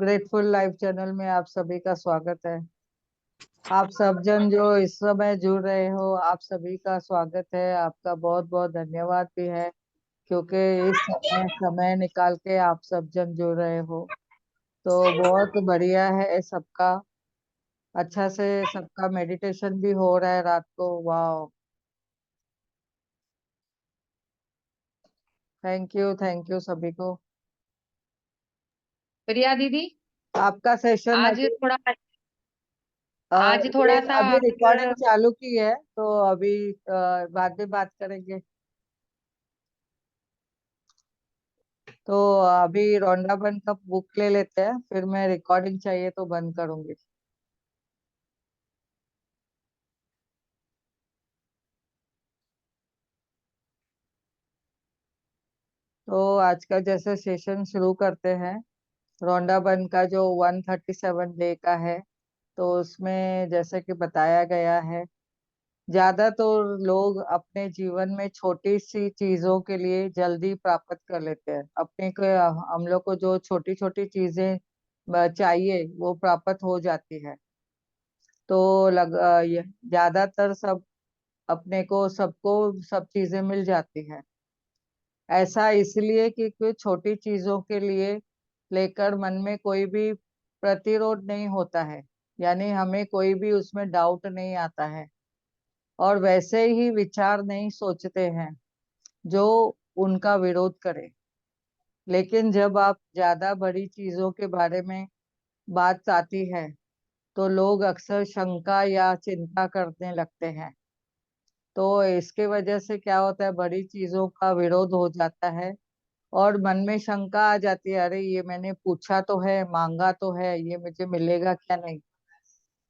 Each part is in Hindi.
ग्रेटफुल लाइफ चैनल में आप सभी का स्वागत है। आप सब जन जो इस समय जुड़ रहे हो, आप सभी का स्वागत है। आपका बहुत बहुत धन्यवाद भी है, क्योंकि इस समय समय निकाल के आप सब जन जुड़ रहे हो, तो बहुत बढ़िया है सबका। अच्छा से सबका मेडिटेशन भी हो रहा है रात को। वाह, थैंक यू सभी को। प्रिया दीदी। आपका सेशन आज अभी थोड़ा आज ये थोड़ा सा अभी रिकॉर्डिंग अगर चालू की है, तो अभी बाद में बात करेंगे। तो अभी रोंडा बंद का बुक ले लेते हैं, फिर मैं रिकॉर्डिंग चाहिए तो बंद करूंगी। तो आज का जैसे सेशन शुरू करते हैं। रोंडा बंद का जो 137 डे का है, तो उसमें जैसे कि बताया गया है, ज्यादा तो लोग अपने जीवन में छोटी सी चीजों के लिए जल्दी प्राप्त कर लेते हैं। अपने को हम लोग को जो छोटी छोटी चीजें चाहिए वो प्राप्त हो जाती है। तो ज्यादातर सब अपने को सबको सब चीजें मिल जाती है। ऐसा इसलिए कि कोई छोटी चीजों के लिए लेकर मन में कोई भी प्रतिरोध नहीं होता है, यानी हमें कोई भी उसमें डाउट नहीं आता है, और वैसे ही विचार नहीं सोचते हैं जो उनका विरोध करे। लेकिन जब आप ज्यादा बड़ी चीजों के बारे में बात आती है, तो लोग अक्सर शंका या चिंता करने लगते हैं। तो इसके वजह से क्या होता है, बड़ी चीजों का विरोध हो जाता है और मन में शंका आ जाती है, अरे ये मैंने पूछा तो है, मांगा तो है, ये मुझे मिलेगा क्या नहीं।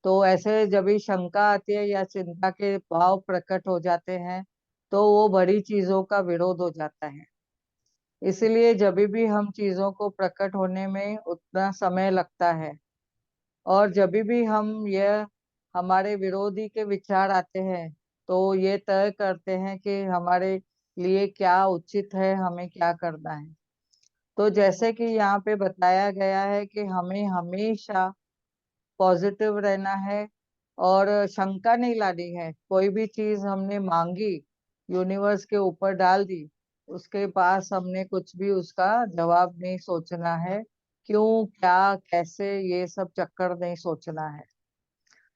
तो ऐसे जब भी शंका आती है या चिंता के भाव प्रकट हो जाते हैं, तो वो बड़ी चीजों का विरोध हो जाता है। इसलिए जब भी हम चीजों को प्रकट होने में उतना समय लगता है, और जब भी हम यह हमारे विरोधी के विचार आते हैं, तो ये तय करते हैं कि हमारे लिए क्या उचित है, हमें क्या करना है। तो जैसे कि यहाँ पे बताया गया है कि हमें हमेशा पॉजिटिव रहना है और शंका नहीं लानी है। कोई भी चीज हमने मांगी, यूनिवर्स के ऊपर डाल दी, उसके पास हमने कुछ भी उसका जवाब नहीं सोचना है। क्यों, क्या, कैसे, ये सब चक्कर नहीं सोचना है।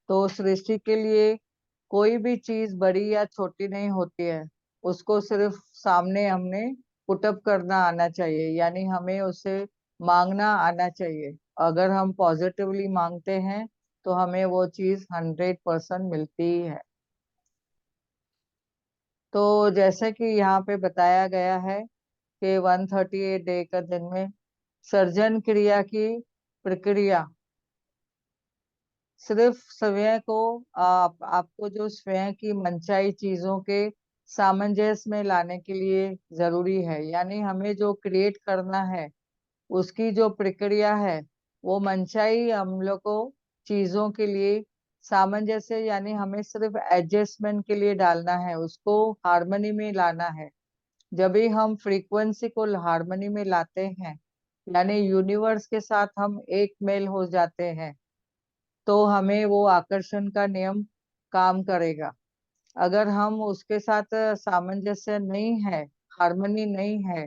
तो सृष्टि के लिए कोई भी चीज बड़ी या छोटी नहीं होती है। उसको सिर्फ सामने हमने पुटअप करना आना चाहिए, यानी हमें उसे मांगना आना चाहिए। अगर हम पॉजिटिवली मांगते हैं, तो हमें वो चीज 100% मिलती ही है। तो जैसे कि यहाँ पे बताया गया है कि 138 डे का दिन में सर्जन क्रिया की प्रक्रिया सिर्फ स्वयं को आपको जो स्वयं की मनचाही चीजों के सामंजस्य में लाने के लिए जरूरी है। यानी हमें जो क्रिएट करना है, उसकी जो प्रक्रिया है, वो मनचाही हम लोग को चीजों के लिए सामंजस्य, यानी हमें सिर्फ एडजस्टमेंट के लिए डालना है, उसको हार्मनी में लाना है। जब भी हम फ्रीक्वेंसी को हार्मनी में लाते हैं, यानी यूनिवर्स के साथ हम एक मेल हो जाते हैं, तो हमें वो आकर्षण का नियम काम करेगा। अगर हम उसके साथ सामंजस्य नहीं है, हार्मनी नहीं है,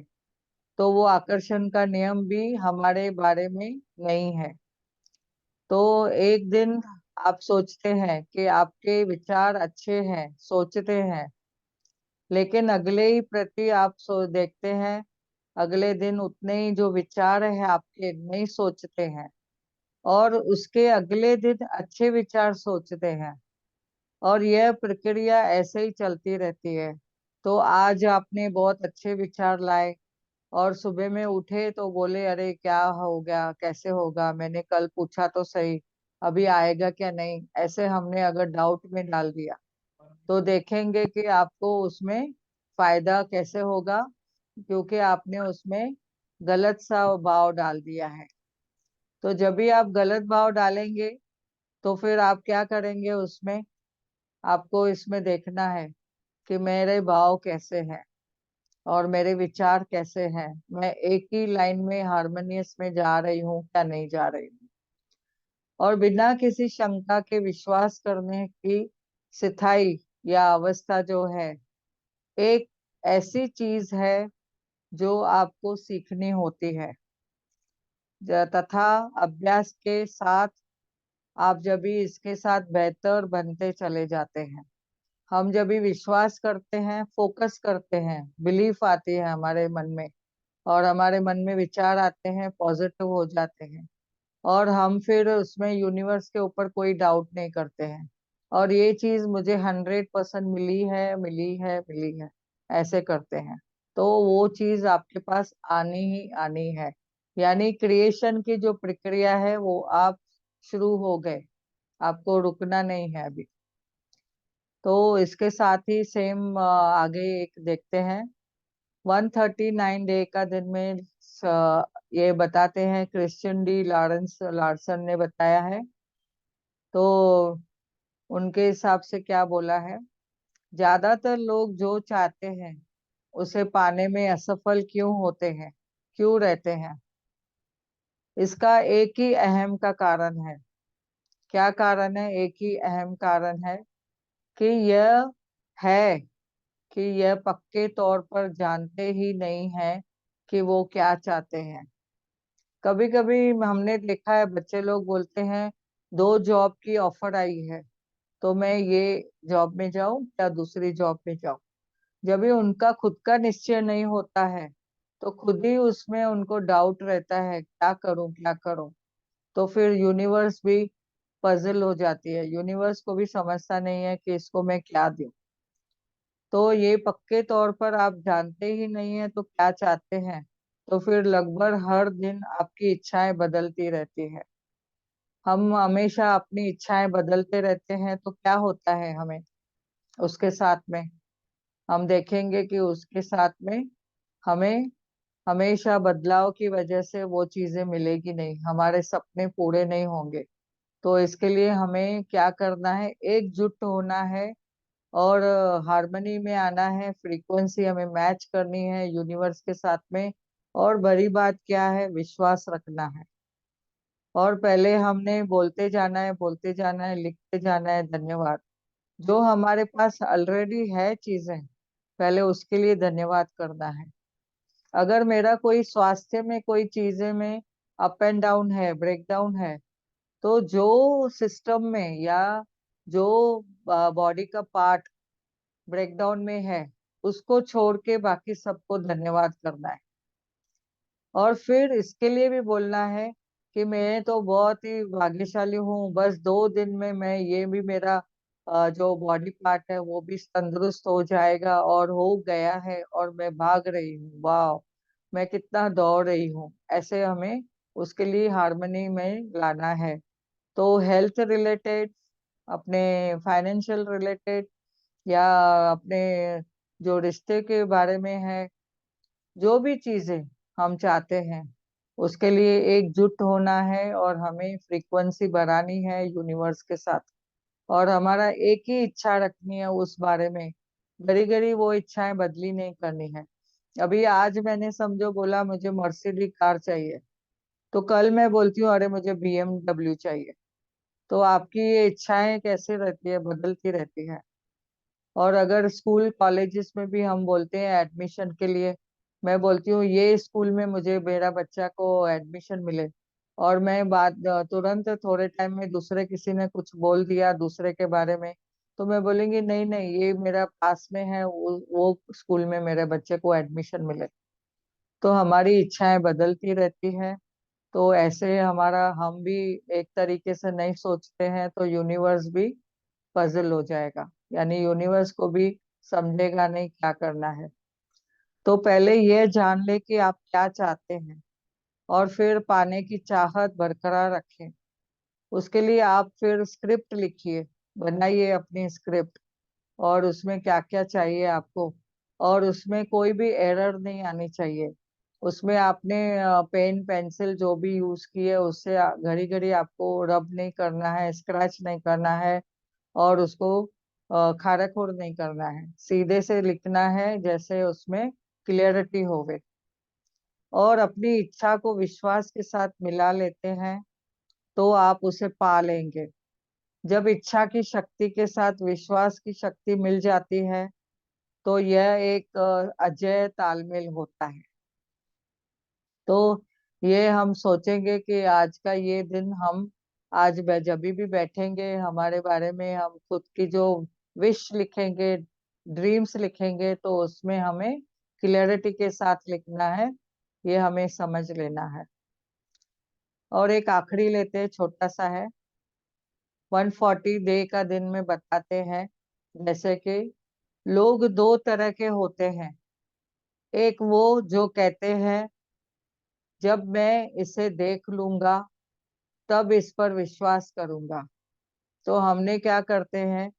तो वो आकर्षण का नियम भी हमारे बारे में नहीं है। तो एक दिन आप सोचते हैं कि आपके विचार अच्छे हैं, सोचते हैं, लेकिन अगले ही प्रति आप देखते हैं, अगले दिन उतने ही जो विचार है आपके नहीं सोचते हैं, और उसके अगले दिन अच्छे विचार सोचते हैं, और यह प्रक्रिया ऐसे ही चलती रहती है। तो आज आपने बहुत अच्छे विचार लाए, और सुबह में उठे तो बोले, अरे क्या हो गया, कैसे होगा, मैंने कल पूछा तो सही, अभी आएगा क्या नहीं, ऐसे हमने अगर डाउट में डाल दिया, तो देखेंगे कि आपको उसमें फायदा कैसे होगा, क्योंकि आपने उसमें गलत सा भाव डाल दिया है। तो जब भी आप गलत भाव डालेंगे, तो फिर आप क्या करेंगे उसमें, आपको इसमें देखना है कि मेरे भाव कैसे हैं, और मेरे विचार कैसे हैं, मैं एक ही लाइन में हारमोनियस में जा रही हूँ क्या नहीं जा रही हूँ। और बिना किसी शंका के विश्वास करने की स्थायी या अवस्था जो है, एक ऐसी चीज है जो आपको सीखनी होती है। तथा अभ्यास के साथ आप जब भी इसके साथ बेहतर बनते चले जाते हैं। हम जब भी विश्वास करते हैं, फोकस करते हैं, बिलीफ आती है हमारे मन में, और हमारे मन में विचार आते हैं, पॉजिटिव हो जाते हैं, और हम फिर उसमें यूनिवर्स के ऊपर कोई डाउट नहीं करते हैं। और ये चीज मुझे 100% मिली है, मिली है, मिली है, ऐसे करते हैं। तो वो चीज आपके पास आनी ही आनी है। यानी क्रिएशन की जो प्रक्रिया है वो आप शुरू हो गए, आपको रुकना नहीं है अभी। तो इसके साथ ही सेम आगे एक देखते हैं। 139 डे का दिन में ये बताते हैं, क्रिश्चियन डी लॉरेंस लार्सन ने बताया है। तो उनके हिसाब से क्या बोला है, ज्यादातर लोग जो चाहते हैं उसे पाने में असफल क्यों होते हैं, क्यों रहते हैं। इसका एक ही अहम का कारण है। क्या कारण है? एक ही अहम कारण है कि यह है कि यह पक्के तौर पर जानते ही नहीं है कि वो क्या चाहते हैं। कभी कभी हमने देखा है, बच्चे लोग बोलते हैं 2 जॉब की ऑफर आई है, तो मैं ये जॉब में जाऊं या दूसरी जॉब में जाऊं। जब भी उनका खुद का निश्चय नहीं होता है, तो खुद ही उसमें उनको डाउट रहता है, क्या करूं क्या करूं। तो फिर यूनिवर्स भी पजल हो जाती है, यूनिवर्स को भी समझता नहीं है कि इसको मैं क्या दूं। तो ये पक्के तौर पर आप जानते ही नहीं है तो क्या चाहते हैं। तो फिर लगभग हर दिन आपकी इच्छाएं बदलती रहती है। हम हमेशा अपनी इच्छाएं बदलते रहते हैं, तो क्या होता है हमें उसके साथ में, हम देखेंगे कि उसके साथ में हमें हमेशा बदलाव की वजह से वो चीजें मिलेगी नहीं, हमारे सपने पूरे नहीं होंगे। तो इसके लिए हमें क्या करना है, एकजुट होना है, और हार्मनी में आना है, फ्रीक्वेंसी हमें मैच करनी है यूनिवर्स के साथ में। और बड़ी बात क्या है, विश्वास रखना है। और पहले हमने बोलते जाना है, बोलते जाना है, लिखते जाना है धन्यवाद। जो हमारे पास ऑलरेडी है चीजें, पहले उसके लिए धन्यवाद करना है। अगर मेरा कोई स्वास्थ्य में कोई चीजें में अप एंड डाउन है, ब्रेक डाउन है, तो जो सिस्टम में या जो बॉडी का पार्ट ब्रेकडाउन में है, उसको छोड़ के बाकी सबको धन्यवाद करना है। और फिर इसके लिए भी बोलना है कि मैं तो बहुत ही भाग्यशाली हूँ, बस 2 दिन में मैं ये भी मेरा जो बॉडी पार्ट है वो भी तंदुरुस्त हो जाएगा, और हो गया है, और मैं भाग रही हूँ, वाह मैं कितना दौड़ रही हूँ। ऐसे हमें उसके लिए हार्मनी में लाना है। तो हेल्थ रिलेटेड, अपने फाइनेंशियल रिलेटेड, या अपने जो रिश्ते के बारे में है, जो भी चीजें हम चाहते हैं, उसके लिए एकजुट होना है, और हमें फ्रीक्वेंसी बढ़ानी है यूनिवर्स के साथ। और हमारा एक ही इच्छा रखनी है उस बारे में, घड़ी घड़ी वो इच्छाएं बदली नहीं करनी है। अभी आज मैंने समझो बोला मुझे मर्सिडीज कार चाहिए, तो कल मैं बोलती हूँ अरे मुझे BMW चाहिए। तो आपकी ये इच्छाएं कैसे रहती है, बदलती रहती है। और अगर स्कूल कॉलेजेस में भी हम बोलते हैं एडमिशन के लिए, मैं बोलती हूँ ये स्कूल में मुझे मेरा बच्चा को एडमिशन मिले, और मैं बात तुरंत थोड़े टाइम में दूसरे किसी ने कुछ बोल दिया दूसरे के बारे में, तो मैं बोलेंगी नहीं नहीं ये मेरा पास में है, वो स्कूल में मेरे बच्चे को एडमिशन मिले। तो हमारी इच्छाएं बदलती रहती है। तो ऐसे हमारा हम भी एक तरीके से नहीं सोचते हैं, तो यूनिवर्स भी पजल हो जाएगा, यानी यूनिवर्स को भी समझेगा नहीं क्या करना है। तो पहले ये जान ले कि आप क्या चाहते हैं, और फिर पाने की चाहत बरकरार रखें। उसके लिए आप फिर स्क्रिप्ट लिखिए, बनाइए अपनी स्क्रिप्ट, और उसमें क्या क्या चाहिए आपको, और उसमें कोई भी एरर नहीं आनी चाहिए। उसमें आपने पेन पेंसिल जो भी यूज किए उससे घड़ी घड़ी आपको रब नहीं करना है, स्क्रैच नहीं करना है, और उसको खाराखोर नहीं करना है, सीधे से लिखना है जैसे उसमें क्लियरिटी होवे, और अपनी इच्छा को विश्वास के साथ मिला लेते हैं तो आप उसे पा लेंगे। जब इच्छा की शक्ति के साथ विश्वास की शक्ति मिल जाती है तो यह एक अजेय तालमेल होता है। तो ये हम सोचेंगे कि आज का ये दिन हम आज जब भी बैठेंगे, हमारे बारे में हम खुद की जो विश लिखेंगे, ड्रीम्स लिखेंगे, तो उसमें हमें क्लियरिटी के साथ लिखना है, ये हमें समझ लेना है। और एक आखिरी लेते हैं, छोटा सा है। 140 डे का दिन में बताते हैं जैसे कि लोग दो तरह के होते हैं। एक वो जो कहते हैं जब मैं इसे देख लूंगा तब इस पर विश्वास करूंगा। तो हमने क्या करते हैं,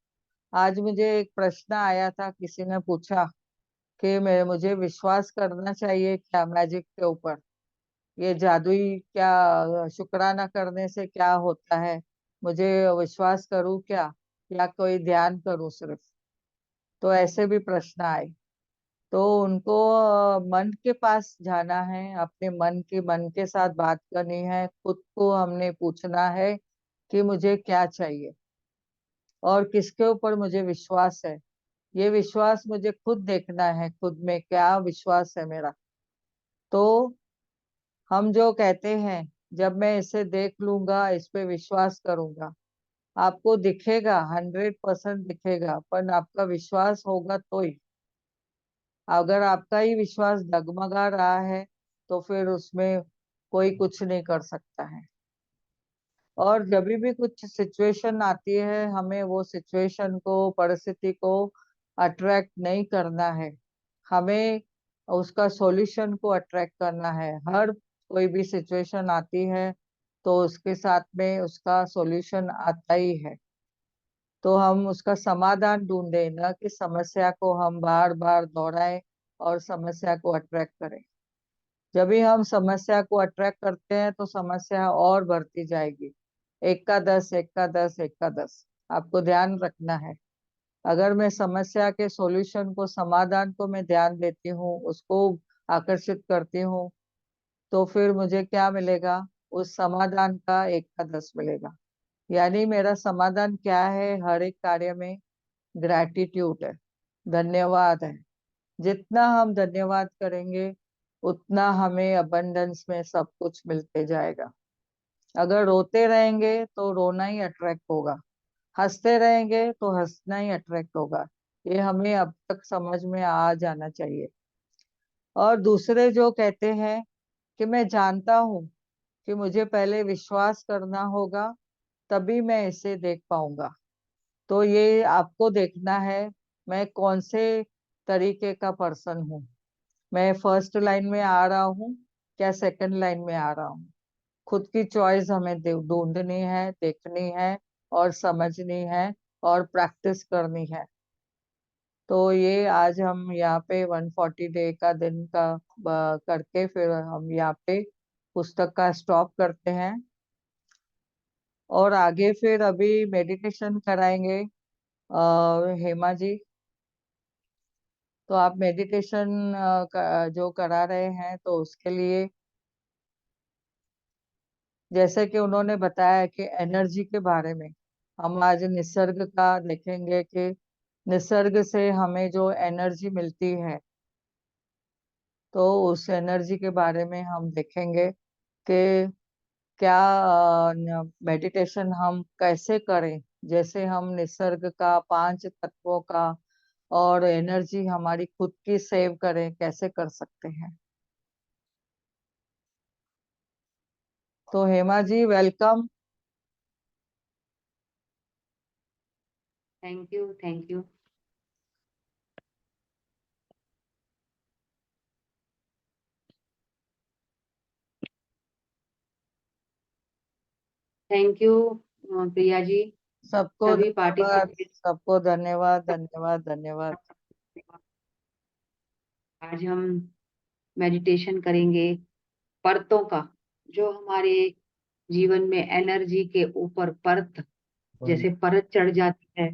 आज मुझे एक प्रश्न आया था, किसी ने पूछा कि मैं मुझे विश्वास करना चाहिए क्या मैजिक के ऊपर, ये जादुई क्या शुक्राना करने से क्या होता है, मुझे विश्वास करूं क्या या कोई ध्यान करूं सिर्फ। तो ऐसे भी प्रश्न आए। तो उनको मन के पास जाना है, अपने मन के साथ बात करनी है, खुद को हमने पूछना है कि मुझे क्या चाहिए और किसके ऊपर मुझे विश्वास है। ये विश्वास मुझे खुद देखना है, खुद में क्या विश्वास है मेरा। तो हम जो कहते हैं जब मैं इसे देख लूंगा इस पे विश्वास करूंगा, आपको दिखेगा, 100% दिखेगा, पर आपका विश्वास होगा तो ही। अगर आपका ही विश्वास डगमगा रहा है तो फिर उसमें कोई कुछ नहीं कर सकता है। और जब भी कुछ सिचुएशन आती है, हमें वो सिचुएशन को, परिस्थिति को अट्रैक्ट नहीं करना है, हमें उसका सॉल्यूशन को अट्रैक्ट करना है। हर कोई भी सिचुएशन आती है तो उसके साथ में उसका सॉल्यूशन आता ही है। तो हम उसका समाधान ढूंढें, न कि समस्या को हम बार बार दोहराएं और समस्या को अट्रैक्ट करें। जब भी हम समस्या को अट्रैक्ट करते हैं तो समस्या और बढ़ती जाएगी। एक का दस, एक का दस, एक का दस। आपको ध्यान रखना है, अगर मैं समस्या के सॉल्यूशन को, समाधान को मैं ध्यान देती हूँ, उसको आकर्षित करती हूँ, तो फिर मुझे क्या मिलेगा, उस समाधान का एक का दस मिलेगा। यानी मेरा समाधान क्या है हर एक कार्य में, ग्रैटिट्यूड है, धन्यवाद है। जितना हम धन्यवाद करेंगे उतना हमें अबंडेंस में सब कुछ मिलते जाएगा। अगर रोते रहेंगे तो रोना ही अट्रैक्ट होगा, हंसते रहेंगे तो हंसना ही अट्रैक्ट होगा। ये हमें अब तक समझ में आ जाना चाहिए। और दूसरे जो कहते हैं कि मैं जानता हूँ कि मुझे पहले विश्वास करना होगा तभी मैं इसे देख पाऊंगा। तो ये आपको देखना है, मैं कौन से तरीके का पर्सन हूँ, मैं फर्स्ट लाइन में आ रहा हूँ क्या सेकंड लाइन में आ रहा हूँ। खुद की चॉइस हमें ढूंढनी है, देखनी है और समझनी है और प्रैक्टिस करनी है। तो ये आज हम यहाँ पे 140 डे का दिन का करके फिर हम यहाँ पे पुस्तक का स्टॉप करते हैं। और आगे फिर अभी मेडिटेशन कराएंगे हेमा जी। तो आप मेडिटेशन जो करा रहे हैं तो उसके लिए जैसे कि उन्होंने बताया कि एनर्जी के बारे में, हम आज निसर्ग का देखेंगे कि निसर्ग से हमें जो एनर्जी मिलती है, तो उस एनर्जी के बारे में हम देखेंगे कि क्या मेडिटेशन हम कैसे करें, जैसे हम निसर्ग का, पांच तत्वों का और एनर्जी हमारी खुद की सेव करें, कैसे कर सकते हैं। तो Hema ji welcome. Thank you, thank you. Thank you Priya ji, सबको सभी धन्यवाद, पार्टिसिपेंट। सबको धन्यवाद, धन्यवाद, धन्यवाद। आज हम मेडिटेशन करेंगे परतों का, जो हमारे जीवन में एनर्जी के ऊपर परत, जैसे परत चढ़ जाती है